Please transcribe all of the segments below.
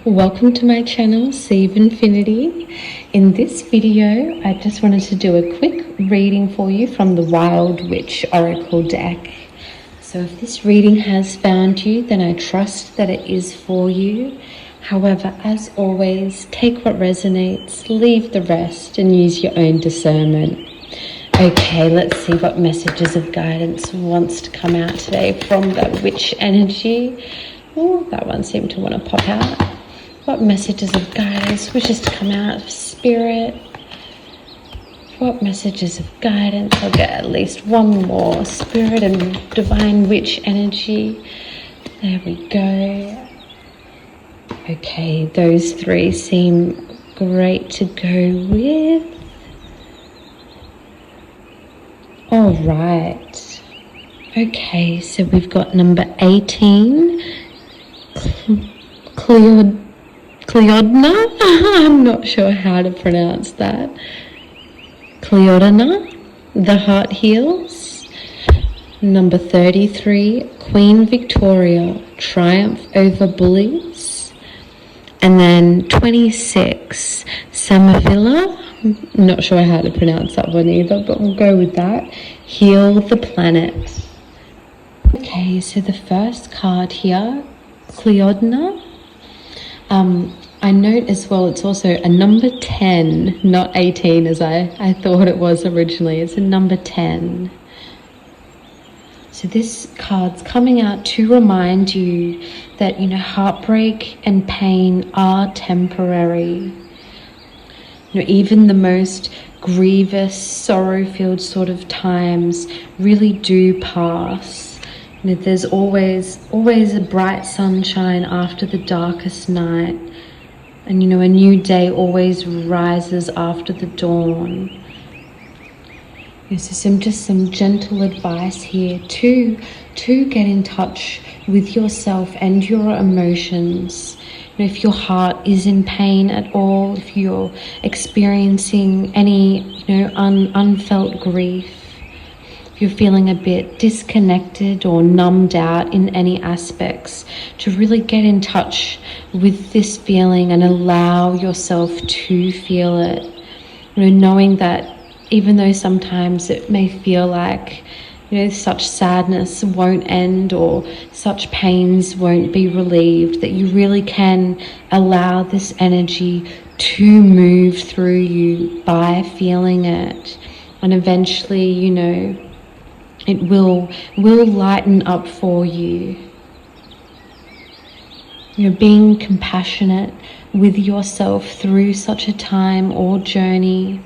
Welcome to my channel, Save Infinity. In this video, I just wanted to do a quick reading for you from the Wild Witch Oracle deck. So if this reading has found you, then I trust that it is for you. However, as always, take what resonates, leave the rest, and use your own discernment. Okay, let's see what messages of guidance wants to come out today from the witch energy. Oh, that one seemed to want to pop out. What messages of guidance wishes to come out of spirit? What messages of guidance? I'll get at least one more. Spirit and divine witch energy. There we go. Okay, those three seem great to go with. All right. Okay, so we've got number 18. Cleodna? I'm not sure how to pronounce that. Cleodna, the heart heals. Number 33, Queen Victoria, triumph over bullies. And then 26, Samavilla, not sure how to pronounce that one either, but we'll go with that. Heal the planet. Okay, so the first card here, Cleodna. I note as well it's also a number 10, not 18 as I thought it was originally. It's a number 10. So this card's coming out to remind you that, heartbreak and pain are temporary. Even the most grievous, sorrow-filled sort of times really do pass. There's always a bright sunshine after the darkest night. And a new day always rises after the dawn. So some gentle advice here to get in touch with yourself and your emotions. If your heart is in pain at all, if you're experiencing any unfelt grief, if you're feeling a bit disconnected or numbed out in any aspects, to really get in touch with this feeling and allow yourself to feel it. Knowing that even though sometimes it may feel like such sadness won't end or such pains won't be relieved, that you really can allow this energy to move through you by feeling it. And eventually, it will lighten up for you. Being compassionate with yourself through such a time or journey.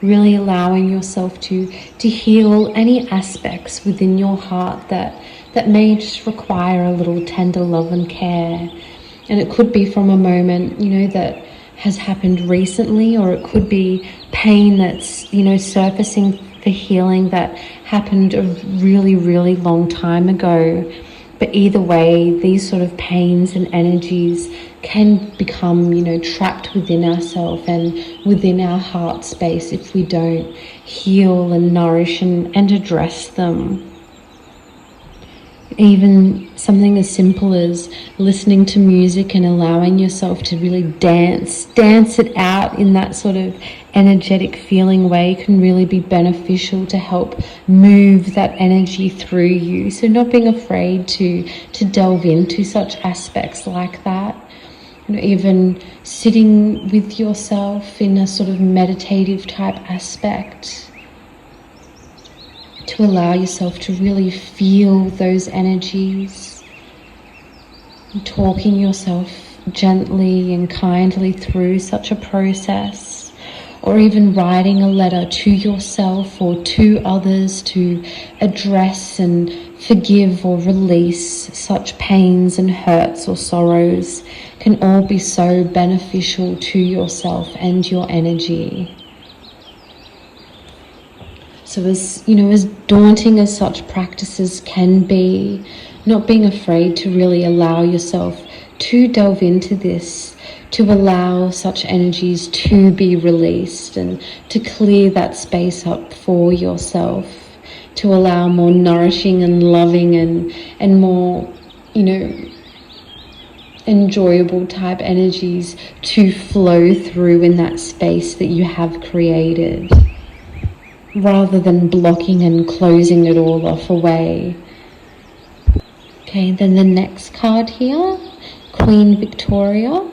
Really allowing yourself to heal any aspects within your heart that may just require a little tender love and care. And it could be from a moment, that has happened recently, or it could be pain that's, surfacing for healing that happened a really, really long time ago. But either way, these sort of pains and energies can become, trapped within ourselves and within our heart space if we don't heal and nourish and address them. Even something as simple as listening to music and allowing yourself to really dance it out in that sort of energetic feeling way can really be beneficial to help move that energy through you. So not being afraid to delve into such aspects like that. Even sitting with yourself in a sort of meditative type aspect, to allow yourself to really feel those energies, talking yourself gently and kindly through such a process, or even writing a letter to yourself or to others to address and forgive or release such pains and hurts or sorrows can all be so beneficial to yourself and your energy. So as daunting as such practices can be, not being afraid to really allow yourself to delve into this, to allow such energies to be released and to clear that space up for yourself, to allow more nourishing and loving and more, enjoyable type energies to flow through in that space that you have created, rather than blocking and closing it all off away. Okay, then the next card here, Queen Victoria.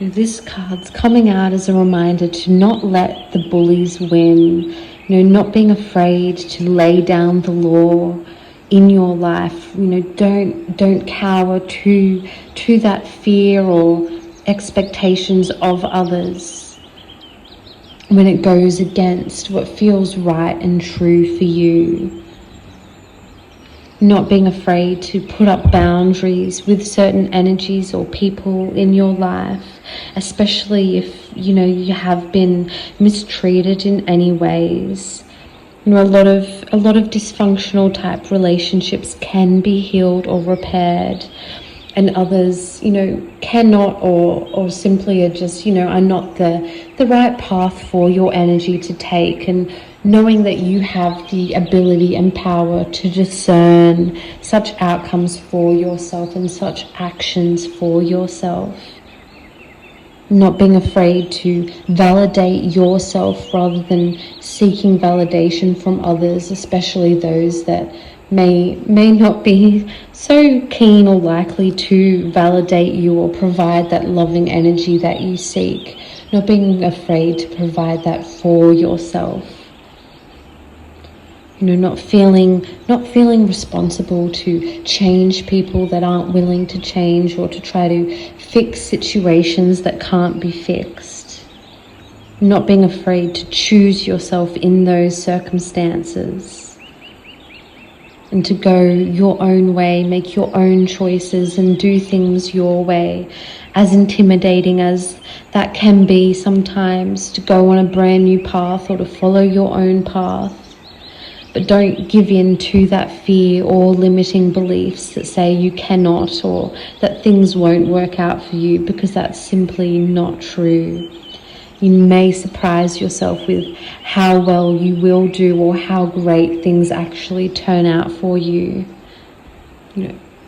This card's coming out as a reminder to not let the bullies win, not being afraid to lay down the law in your life. Don't cower to that fear or expectations of others when it goes against what feels right and true for you. Not being afraid to put up boundaries with certain energies or people in your life, especially if you have been mistreated in any ways. A lot of dysfunctional type relationships can be healed or repaired, and others cannot, or simply are just are not the right path for your energy to take. And knowing that you have the ability and power to discern such outcomes for yourself and such actions for yourself. Not being afraid to validate yourself rather than seeking validation from others, especially those that may not be so keen or likely to validate you or provide that loving energy that you seek. Not being afraid to provide that for yourself. Not feeling responsible to change people that aren't willing to change, or to try to fix situations that can't be fixed. Not being afraid to choose yourself in those circumstances, and to go your own way, make your own choices and do things your way, as intimidating as that can be sometimes, to go on a brand new path or to follow your own path. But don't give in to that fear or limiting beliefs that say you cannot, or that things won't work out for you, because that's simply not true. You may surprise yourself with how well you will do, or how great things actually turn out for you.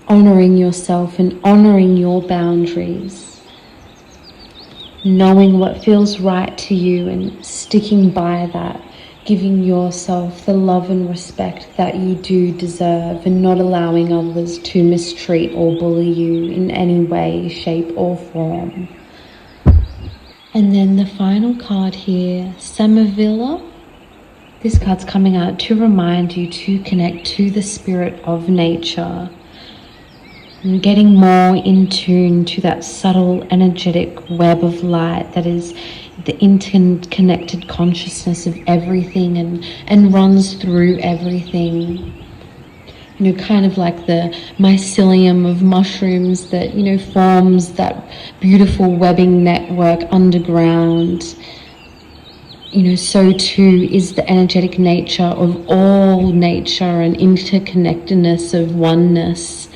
Honoring yourself and honoring your boundaries. Knowing what feels right to you and sticking by that. Giving yourself the love and respect that you do deserve, and not allowing others to mistreat or bully you in any way, shape or form. And then the final card here, Samavila. This card's coming out to remind you to connect to the spirit of nature, and getting more in tune to that subtle energetic web of light that is the interconnected consciousness of everything, and runs through everything. Kind of like the mycelium of mushrooms that, forms that beautiful webbing network underground. So too is the energetic nature of all nature and interconnectedness of oneness.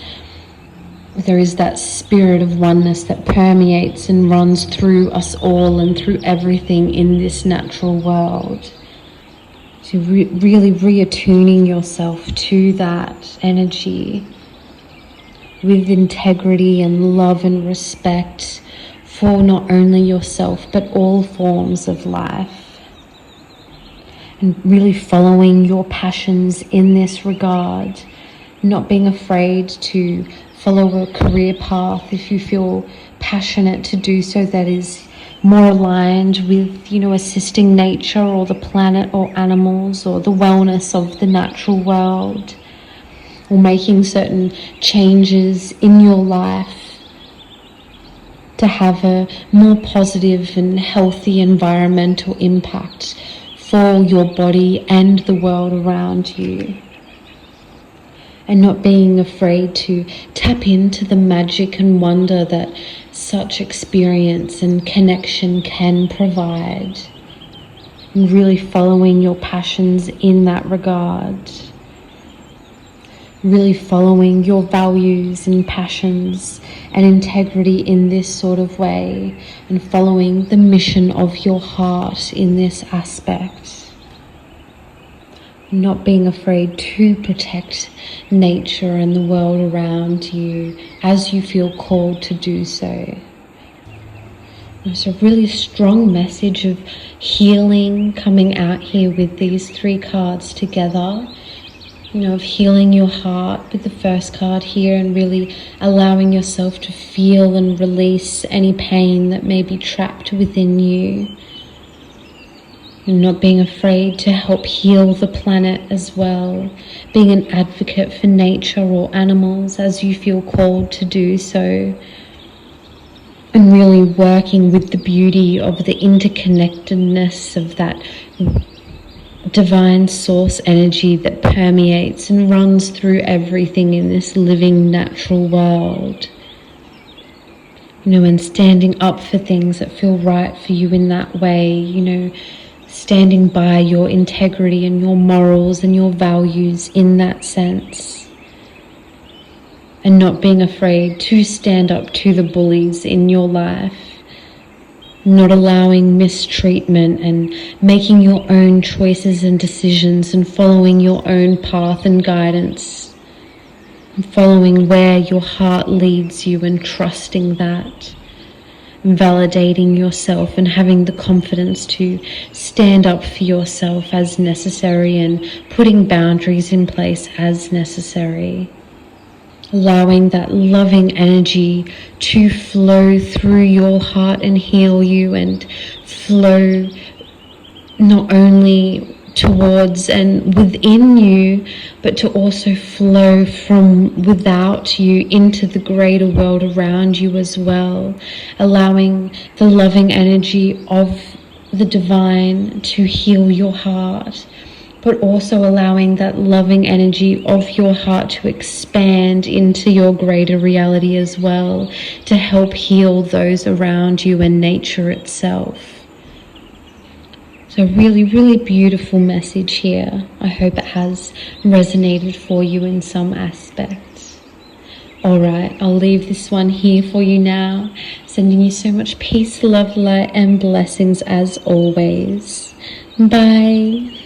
There is that spirit of oneness that permeates and runs through us all and through everything in this natural world. So really reattuning yourself to that energy with integrity and love and respect for not only yourself but all forms of life. And really following your passions in this regard, not being afraid to follow a career path if you feel passionate to do so, that is more aligned with, assisting nature or the planet or animals or the wellness of the natural world, or making certain changes in your life to have a more positive and healthy environmental impact for your body and the world around you. And not being afraid to tap into the magic and wonder that such experience and connection can provide. And really following your passions in that regard. Really following your values and passions and integrity in this sort of way. And following the mission of your heart in this aspect. not being afraid to protect nature and the world around you as you feel called to do so. There's a really strong message of healing coming out here with these 3 cards together. Of healing your heart with the first card here, and really allowing yourself to feel and release any pain that may be trapped within you. And not being afraid to help heal the planet as well. Being an advocate for nature or animals as you feel called to do so. And really working with the beauty of the interconnectedness of that divine source energy that permeates and runs through everything in this living natural world. And standing up for things that feel right for you in that way, standing by your integrity and your morals and your values in that sense. And not being afraid to stand up to the bullies in your life. Not allowing mistreatment and making your own choices and decisions and following your own path and guidance. And following where your heart leads you and trusting that. And validating yourself and having the confidence to stand up for yourself as necessary and putting boundaries in place as necessary. Allowing that loving energy to flow through your heart and heal you, and flow not only towards and within you, but to also flow from without you into the greater world around you as well. Allowing the loving energy of the divine to heal your heart, but also allowing that loving energy of your heart to expand into your greater reality as well, to help heal those around you and nature itself. So really, really beautiful message here. I hope it has resonated for you in some aspects. Alright, I'll leave this one here for you now. Sending you so much peace, love, light, and blessings as always. Bye.